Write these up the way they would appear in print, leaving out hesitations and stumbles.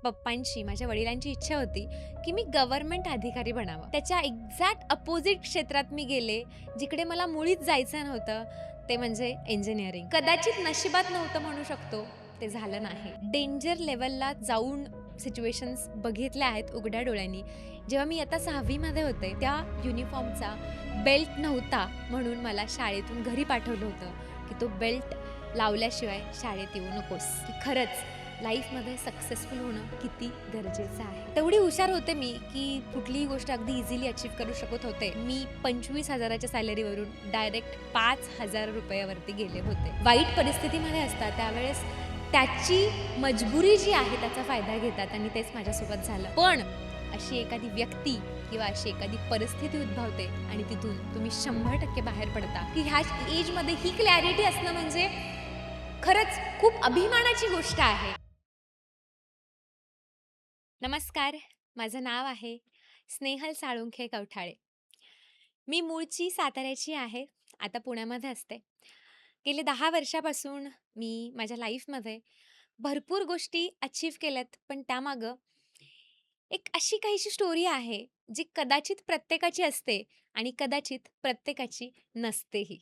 पप्पांची, माझ्या वडिलांची इच्छा होती, की मी गव्हर्नमेंट अधिकारी बनावं. त्याच्या एक्झॅक्ट अपोझिट क्षेत्रात मी गेले, जिकडे मला मुळीच जायचं नव्हतं, ते म्हणजे इंजिनिअरिंग. कदाचित नशिबात नव्हतं म्हणू शकतो, ते झालं नाही. डेंजर लेव्हलला जाऊन सिच्युएशन्स बघितल्या आहेत उघड्या डोळ्यांनी. जेव्हा मी आता 6वी मध्ये होते, त्या युनिफॉर्मचा बेल्ट नव्हता म्हणून मला शाळेतून घरी पाठवलं होतं, की तो बेल्ट लावल्याशिवाय शाळेत येऊ नकोस. की खरंच लाईफमध्ये सक्सेसफुल होणं किती गरजेचं आहे. तेवढी हुशार होते मी, की कुठलीही गोष्ट अगदी इझिली अचीव्ह करू शकत होते. मी 25,000च्या सॅलरीवरून डायरेक्ट 5,000 रुपयावरती गेले होते. वाईट परिस्थितीमध्ये असतात त्यावेळेस त्याची मजबुरी जी आहे त्याचा फायदा घेतात आणि तेच माझ्यासोबत झालं. पण अशी एखादी व्यक्ती किंवा अशी एखादी परिस्थिती उद्भवते आणि तिथून तुम्ही 100% बाहेर पडता, की ह्या एजमध्ये ही क्लॅरिटी असणं म्हणजे खरंच खूप अभिमानाची गोष्ट आहे. नमस्कार, माझं नाव आहे स्नेहल साळुंखे कवठाळे. मी मूळची साताऱ्याची आहे. आता पुण्यामध्ये असते. गेले 10 वर्षापासून मी माझ्या लाईफमध्ये भरपूर गोष्टी अचीव्ह केल्यात, पण त्यामागं एक अशी काहीशी स्टोरी आहे, जी कदाचित प्रत्येकाची असते आणि कदाचित प्रत्येकाची नसतेही.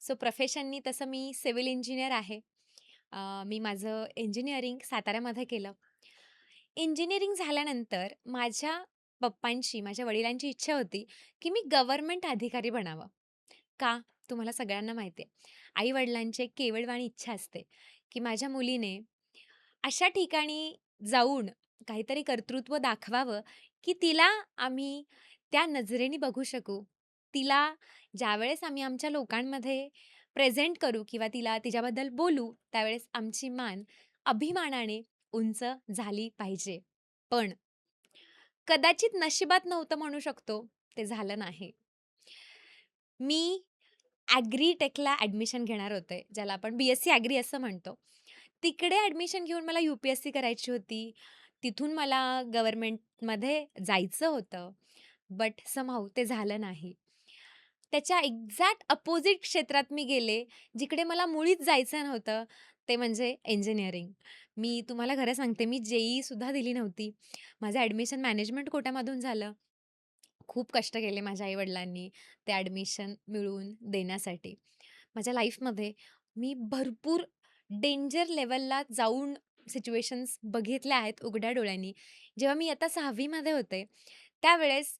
सो प्रोफेशननी तसं मी सिव्हिल इंजिनिअर आहे. मी माझं इंजिनिअरिंग साताऱ्यामध्ये केलं. इंजिनिअरिंग झाल्यानंतर माझ्या पप्पांची, माझ्या वडिलांची इच्छा होती, की मी गव्हर्नमेंट अधिकारी बनावं. का? तुम्हाला सगळ्यांना माहिती आहे. आई-वडिलांची एक केविलवाणी इच्छा असते, की माझ्या मुलीने अशा ठिकाणी जाऊन काहीतरी कर्तृत्व दाखवावं, की तिला आम्ही त्या नजरेने बघू शकू. तिला ज्यावेळेस आम्ही आमच्या लोकांमध्ये प्रेझेंट करू किंवा तिच्याबद्दल बोलू, त्यावेळेस आमची मान अभिमानाने उंच झाली पाहिजे. पण कदाचित नशिबात नव्हतं म्हणू शकतो, ते झालं नाही. मी ॲग्री टेकला ॲडमिशन घेणार होते, ज्याला आपण बी-एस-सी ॲग्री असं म्हणतो. तिकडे ॲडमिशन घेऊन मला यू-पी-एस-सी करायची होती. तिथून मला गव्हर्नमेंटमध्ये जायचं होतं. बट समहाऊ ते झालं नाही. त्याच्या एक्झॅक्ट अपोझिट क्षेत्रात मी गेले, जिकडे मला मुळीच जायचं नव्हतं, ते म्हणजे इंजिनिअरिंग. मी तुम्हाला खरं सांगते, मी जे-ई-सुद्धा दिली नव्हती. माझं ॲडमिशन मॅनेजमेंट कोट्यामधून झालं. खूप कष्ट केले माझ्या आई-वडिलांनी ते ॲडमिशन मिळवून देण्यासाठी. माझ्या लाईफमध्ये मी भरपूर डेंजर लेव्हलला जाऊन सिच्युएशन्स बघितल्या आहेत उघड्या डोळ्यांनी. जेव्हा मी आता 6वी मध्ये होते, त्यावेळेस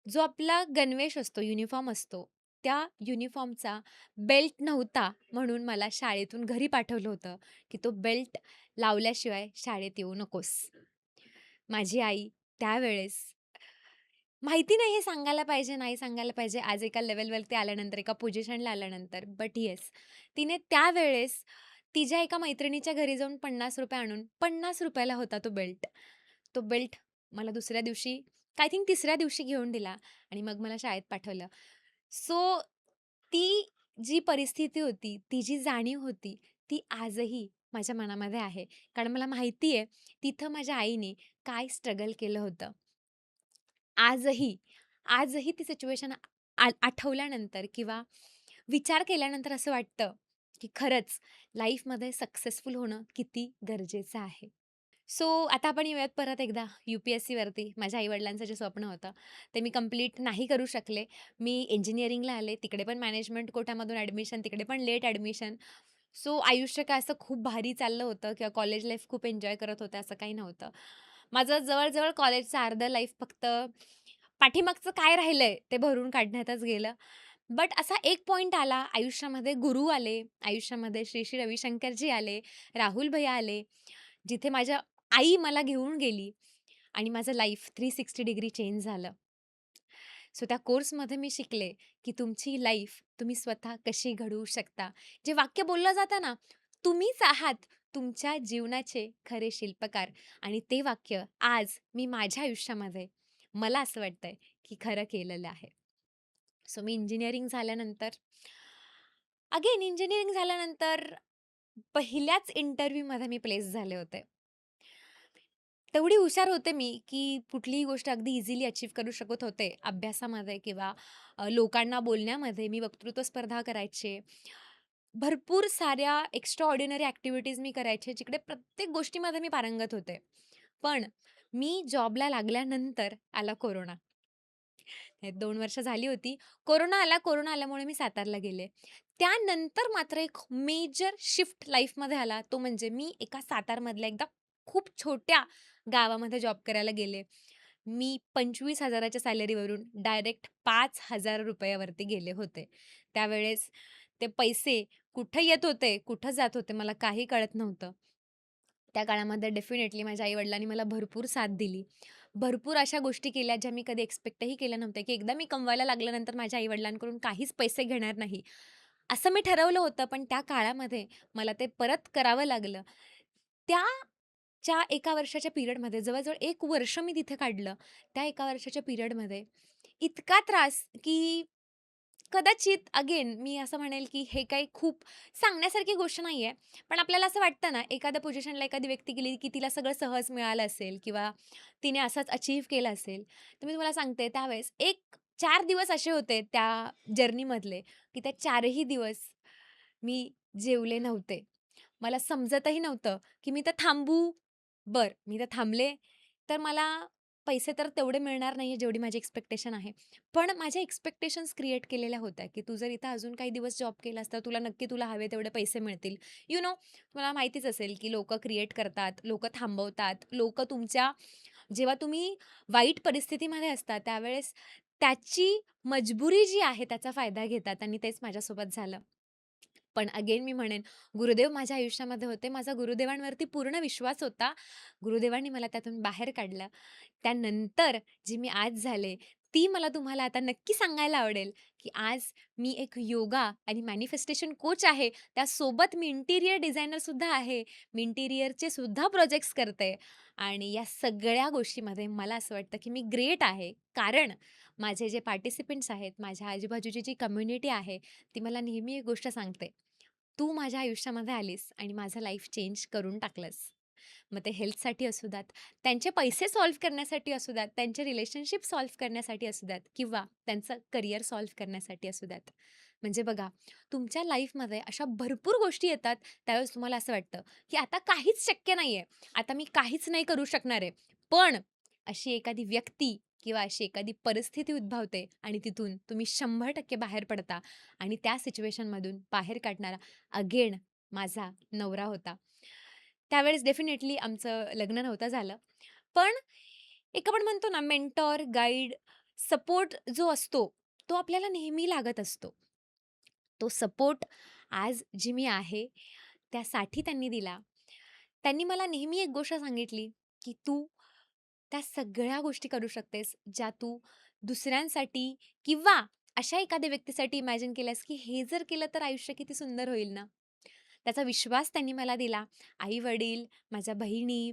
जो आपला गणवेश असतो, युनिफॉर्म असतो, त्या युनिफॉर्मचा बेल्ट नव्हता म्हणून मला शाळेतून घरी पाठवलं होतं, की तो बेल्ट लावल्याशिवाय शाळेत येऊ नकोस. माझी आई त्यावेळेस माहिती नाही हे सांगायला पाहिजे, नाही सांगायला पाहिजे आज एका लेव्हलवरती आल्यानंतर, एका पोझिशनला आल्यानंतर. बट येस, तिने त्यावेळेस तिच्या एका मैत्रिणीच्या घरी जाऊन ₹50 आणून ₹50 ला होता तो बेल्ट. तो बेल्ट मला दुसऱ्या दिवशी, आय थिंक तिसऱ्या दिवशी घेऊन दिला आणि मग मला शाळेत पाठवलं. सो ती जी परिस्थिती होती, ती जी जाणीव होती, ती आजही माझ्या मनामध्ये आहे. कारण मला माहिती आहे, तिथं माझ्या आईने काय स्ट्रगल केलं होतं. आजही, आजही ती सिच्युएशन आठवल्यानंतर किंवा विचार केल्यानंतर असं वाटतं, की खरंच लाईफमध्ये सक्सेसफुल होणं किती गरजेचं आहे. सो आता आपण येऊयात परत एकदा यू-पी-एस-सीवरती. माझ्या आई-वडिलांचं जे स्वप्न होतं, ते मी कंप्लीट नाही करू शकले. मी इंजिनिअरिंगला आले, तिकडे पण मॅनेजमेंट कोट्यामधून ॲडमिशन, तिकडे पण लेट ॲडमिशन. सो आयुष्य काय असं खूप भारी चाललं होतं किंवा कॉलेज लाईफ खूप एन्जॉय करत होते असं काही नव्हतं. माझं जवळ कॉलेजचं अर्धं लाईफ फक्त पाठीमागचं काय राहिलंय ते भरून काढण्यातच गेलं. बट असा एक पॉइंट आला आयुष्यामध्ये, गुरु आले, आयुष्यामध्ये श्री श्री रविशंकरजी आले, राहुल भैया आले, जिथे माझ्या आई मला घेऊन गेली आणि माझं लाईफ 360 डिग्री चेंज झालं. सो त्या कोर्समध्ये मी शिकले, की तुमची लाईफ तुम्ही स्वतः कशी घडवू शकता. जे वाक्य बोललं जातं ना, तुम्हीच आहात तुमच्या जीवनाचे खरे शिल्पकार आणि ते वाक्य आज मी माझ्या आयुष्यामध्ये मला असं वाटतंय, की खरं केलेलं आहे. सो मी इंजिनिअरिंग झाल्यानंतर इंजिनिअरिंग झाल्यानंतर पहिल्याच इंटरव्ह्यूमध्ये मी प्लेस झाले होते. तेवढी हुशार होते मी, की कुठलीही गोष्ट अगदी इझिली अचीव्ह करू शकत होते. अभ्यासामध्ये किंवा लोकांना बोलण्यामध्ये मी वक्तृत्व स्पर्धा करायचे. भरपूर साऱ्या एक्स्ट्रा ऑर्डिनरी ॲक्टिव्हिटीज मी करायचे, जिकडे प्रत्येक गोष्टीमध्ये मी पारंगत होते. पण मी जॉबला लागल्यानंतर आला कोरोना. हे 2 वर्ष झाली होती. कोरोना आला. कोरोना आल्यामुळे मी सातारला गेले. त्यानंतर मात्र एक मेजर शिफ्ट लाईफमध्ये आला. तो म्हणजे मी एका सातारमधल्या एकदा खूप छोट्या गावामध्ये जॉब करायला गेले. मी 25,000 च्या सॅलरीवरून डायरेक्ट ₹5,000 वरती गेले होते. त्यावेळेस ते पैसे कुठं येत होते, कुठं जात होते मला काही कळत नव्हतं. त्या काळामध्ये डेफिनेटली माझ्या आई-वडिलांनी मला भरपूर साथ दिली. भरपूर अशा गोष्टी केल्या ज्या मी कधी एक्स्पेक्टही केल्या नव्हत्या, की एकदा मी कमवायला लागल्यानंतर माझ्या आई-वडिलांकडून काहीच पैसे घेणार नाही. असं मी ठरवलं होतं, पण त्या काळामध्ये मला ते परत करावं लागलं. त्याच्या 1 वर्षाच्या पिरियडमध्ये जवळ-जवळ 1 वर्ष मी तिथे काढलं. त्या 1 वर्षाच्या पिरियडमध्ये इतका त्रास, की कदाचित अगेन मी असं म्हणेल, की हे काही खूप सांगण्यासारखी गोष्ट नाहीये. पण आपल्याला असं वाटतं ना, एखाद्या पोझिशनला एखादी व्यक्ती गेली, की तिला सगळं सहज मिळालं असेल किंवा तिने असंच अचीव्ह केलं असेल. तर मी तुम्हाला सांगते त्यावेळेस 4 दिवस असे होते त्या जर्नीमधले, की त्या 4ही दिवस मी जेवले नव्हते. मला समजतही नव्हतं, की मी तर थांबू? बरं, मी तर थांबले, तर मला पैसे तर तेवढे मिळणार नाहीये, जेवढी माझी एक्स्पेक्टेशन आहे. पण माझ्या एक्स्पेक्टेशन्स क्रिएट केलेल्या होत्या, की तू जर इथं अजून काही दिवस जॉब केलास, तर तुला नक्की तुला हवे तेवढे पैसे मिळतील. तुम्हाला माहितीच असेल, की लोकं क्रिएट करतात, लोकं थांबवतात. लोकं तुमच्या जेव्हा तुम्ही वाईट परिस्थितीमध्ये असता, त्यावेळेस त्याची मजबुरी जी आहे, त्याचा फायदा घेतात आणि तेच माझ्यासोबत झालं. पण अगेन मी म्हणेन, गुरुदेव माझ्या आयुष्यामध्ये होते. माझा गुरुदेवांवरती पूर्ण विश्वास होता. गुरुदेवांनी मला त्यातून बाहेर काढलं. त्यानंतर जी मी आज झाले, ती मला तुम्हाला आता नक्की सांगायला आवडेल, की आज मी एक योगा आणि मॅनिफेस्टेशन कोच आहे. त्यासोबत मी इंटिरियर डिझायनरसुद्धा आहे. मी इंटिरियरचे सुद्धा प्रोजेक्ट्स करते आणि या सगळ्या गोष्टीमध्ये मला असं वाटतं, की मी ग्रेट आहे. कारण माझे जे पार्टिसिपंट्स आहेत, माझ्या आजूबाजूची जी कम्युनिटी आहे, ती मला नेहमी एक गोष्ट सांगते, "तू माझ्या आयुष्यामध्ये आलीस आणि माझं लाईफ चेंज करून टाकलंस." मग ते हेल्थसाठी असू द्यात, त्यांचे पैसे सॉल्व्ह करण्यासाठी असू द्यात, त्यांचे रिलेशनशिप सॉल्व्ह करण्यासाठी असू द्यात किंवा त्यांचं करिअर सॉल्व्ह करण्यासाठी असू द्यात. म्हणजे बघा, तुमच्या लाईफमध्ये अशा भरपूर गोष्टी येतात, त्यावेळेस तुम्हाला असं वाटतं, की आता काहीच शक्य नाहीये. आता मी काहीच नाही करू शकणार आहे. पण अशी एखादी व्यक्ती किंवा अशी एखादी परिस्थिती उद्भवते आणि तिथून तुम्ही 100% बाहेर पडता आणि त्या सिच्युएशनमधून बाहेर काढणारा अगेन माझा नवरा होता. त्यावेळेस डेफिनेटली आमचं लग्न नव्हतं झालं. पण एक आपण म्हणतो ना मेंटॉर, गाईड, सपोर्ट जो असतो, तो आपल्याला नेहमी लागत असतो. तो सपोर्ट आज जी मी आहे, त्यासाठी त्यांनी दिला. त्यांनी मला नेहमी एक गोष्ट सांगितली, की "तू त्या सगळ्या गोष्टी करू शकतेस, ज्या तू दुसऱ्यांसाठी किंवा अशा एखाद्या व्यक्तीसाठी इमॅजिन केल्यास, की हे जर केलं तर आयुष्य किती सुंदर होईल ना." त्याचा विश्वास त्यांनी मला दिला. आई-वडील, माझ्या बहिणी,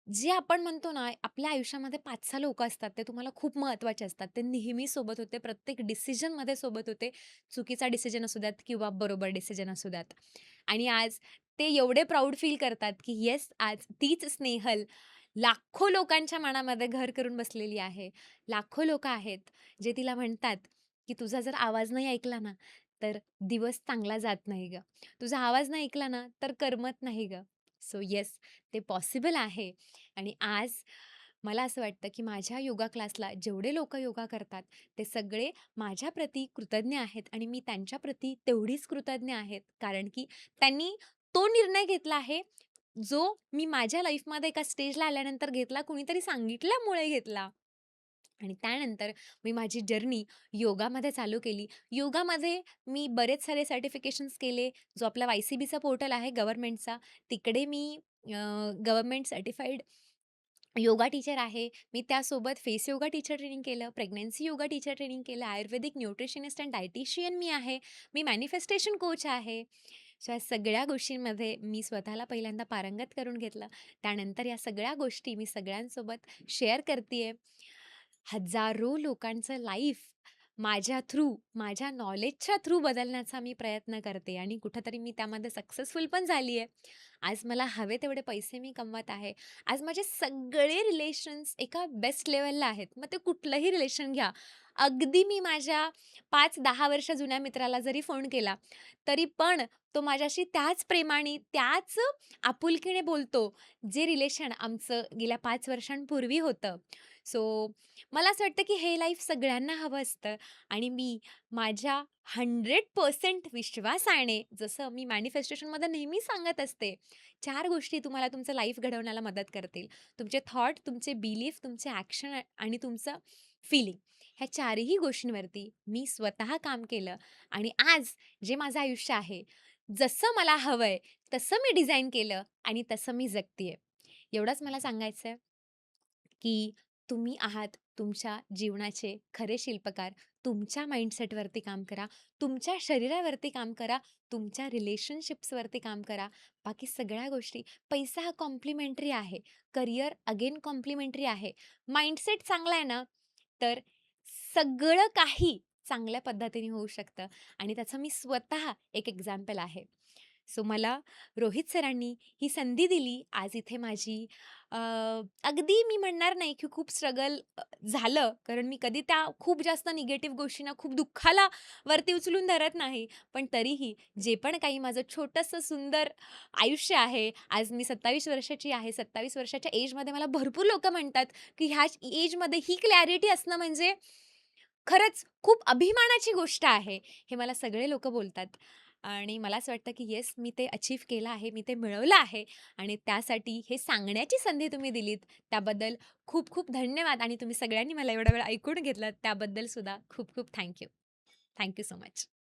जे आपण म्हणतो ना, आपल्या आयुष्यामध्ये 5-6 लोकं असतात, ते तुम्हाला खूप महत्त्वाचे असतात. ते नेहमी सोबत होते, प्रत्येक डिसिजनमध्ये सोबत होते. चुकीचा डिसिजन असू द्यात किंवा बरोबर डिसिजन असू द्यात. आणि आज ते एवढे प्राउड फील करतात, की येस, आज तीच स्नेहल लाखो लोकांच्या मनामध्ये घर करून बसलेली आहे. लाखो लोकं आहेत, जे तिला म्हणतात, की "तुझा जर आवाज नाही ऐकला ना, तर दिवस चांगला जात नाही गं. तुझा आवाज नाही ऐकला ना, तर करमत नाही गं." सो येस, ते पॉसिबल आहे आणि आज मला असं वाटतं, की माझ्या योगा क्लासला जेवढे लोकं योगा करतात, ते सगळे माझ्याप्रती कृतज्ञ आहेत आणि मी त्यांच्याप्रती तेवढीच कृतज्ञ आहेत. कारण की त्यांनी तो निर्णय घेतला आहे, जो मी माझ्या लाईफमध्ये एका स्टेजला आल्यानंतर घेतला, कुणीतरी सांगितल्यामुळे घेतला. आणि त्यानंतर मी माझी जर्नी योगामध्ये चालू केली. योगामध्ये मी बरेच सारे सर्टिफिकेशन्स केले. जो आपला वाय-सी-बीचा पोर्टल आहे गव्हर्नमेंटचा, तिकडे मी गव्हर्नमेंट सर्टिफाईड योगा टीचर आहे. मी त्यासोबत फेस योगा टीचर ट्रेनिंग केलं, प्रेग्नन्सी योगा टीचर ट्रेनिंग केलं, आयुर्वेदिक न्यूट्रिशनिस्ट अँड डायटीशियन मी आहे. मी मॅनिफेस्टेशन कोच आहे. सो या सगळ्या गोष्टींमध्ये मी स्वतःला पहिल्यांदा पारंगत करून घेतलं. त्यानंतर या सगळ्या गोष्टी मी सगळ्यांसोबत शेअर करतीये. हजारो लोकांचं लाईफ माझ्या थ्रू, माझ्या नॉलेजच्या थ्रू बदलण्याचा मी प्रयत्न करते आणि कुठेतरी मी त्यामध्ये सक्सेसफुल पण झाली आहे. आज मला हवे तेवढे पैसे मी कमवत आहे. आज माझे सगळे रिलेशन्स एका बेस्ट लेव्हलला आहेत. मग ते कुठलंही रिलेशन घ्या. अगदी मी माझ्या 5-10 वर्ष जुन्या मित्राला जरी फोन केला, तरी पण तो माझ्याशी त्याच प्रेमाने, त्याच आपुलकीने बोलतो, जे रिलेशन आमचं गेल्या 5 वर्षांपूर्वी होतं. सो मला असं वाटतं, की हे लाईफ सगळ्यांना हवं असतं आणि मी माझ्या 100% विश्वासाने, जसं मी मॅनिफेस्टेशनमध्ये नेहमी सांगत असते, 4 गोष्टी तुम्हाला तुमचं लाईफ घडवण्याला मदत करतील. तुमचे थॉट, तुमचे बिलीफ, तुमचे ॲक्शन आणि तुमचं फीलिंग. ह्या 4ही गोष्टींवरती मी स्वतः काम केलं आणि आज जे माझं आयुष्य आहे, जसं मला हवंय तसं मी डिझाइन केलं आणि तसं मी जगतीये. एवढंच मला सांगायचंय, की तुम्ही आहात तुमच्या जीवनाचे खरे शिल्पकार. तुमच्या माइंडसेटवरती काम करा, तुमच्या शरीरावरती काम करा, तुमच्या रिलेशनशिप्सवरती काम करा. बाकी सगळ्या गोष्टी पैसा हा कॉम्प्लिमेंटरी आहे. करियर अगेन कॉम्प्लिमेंटरी आहे. माइंडसेट चांगला आहे ना, तर सगळं काही चांगल्या पद्धतीने होऊ शकतं आणि त्याचं मी स्वतः एक एक्झाम्पल आहे. सो मला रोहित सरांनी ही संधी दिली आज इथे माझी अ, अगदी मी म्हणणार नाही की खूप स्ट्रगल झालं, कारण मी कधी त्या खूप जास्त निगेटिव्ह गोष्टींना, खूप दुःखाला वरती उचलून धरत नाही. पण तरीही जे पण काही माझं छोटंसं सुंदर आयुष्य आहे, आज मी 27 वर्षाची आहे. 27 वर्षाच्या एजमध्ये मला भरपूर लोकं म्हणतात, की ह्या एजमध्ये ही क्लॅरिटी असणं म्हणजे खरंच खूप अभिमानाची गोष्ट आहे. हे मला सगळे लोकं बोलतात आणि मला असं वाटतं, की येस मी ते अचीव्ह केलं आहे. मी ते मिळवलं आहे आणि त्यासाठी हे सांगण्याची संधी तुम्ही दिलीत त्याबद्दल खूप खूप धन्यवाद आणि तुम्ही सगळ्यांनी मला एवढा वेळ ऐकून घेतलात त्याबद्दल सुद्धा खूप खूप थँक यू. So much.